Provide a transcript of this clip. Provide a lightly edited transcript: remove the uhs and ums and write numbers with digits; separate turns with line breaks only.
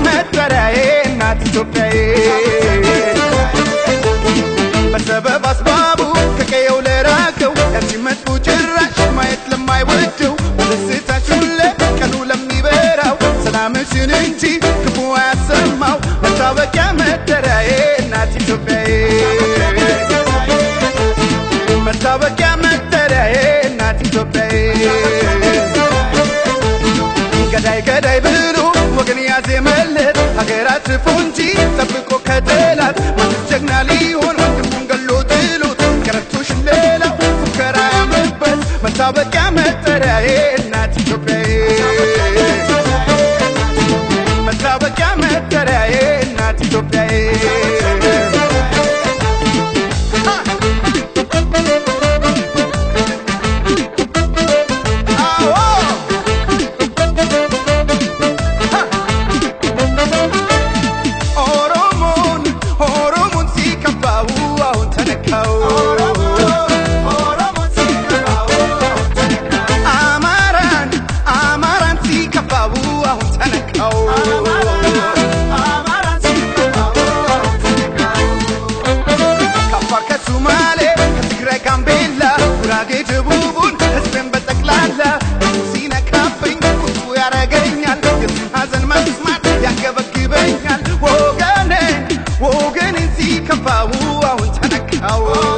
መጠሪያዬ እናት ኢትዮጵያዬ በሰበብ አስባቡ ከቀየው ለራቀው ያሲመጡ ጭራሽ ማየት ለማይወደው ደስታችን ለቀኑ ለሚበራው ሰላምሽን እንጂ ክፉ አያሰማው መታወቂያ መጠሪያዬ እናት ኢትዮጵያዬ መታወቂያ መጠሪያዬ እናት ኢትዮጵያዬ ገዳይ ገዳይ ብሎ ወገን ያዜመለት ሀገራት ፉንጂ ጠብቆ ከጠላት ማንም ጀግና ሊሆን ወንድሙን ገሎ ጥሎት ከረቶሽ ሌላው ፉከራ ያምርበት መታወቂያ መጠሪያዬ እናት ኢትዮጵያዬ መታወቂያ መጠሪያዬ እናት ኢትዮጵያዬ
Oh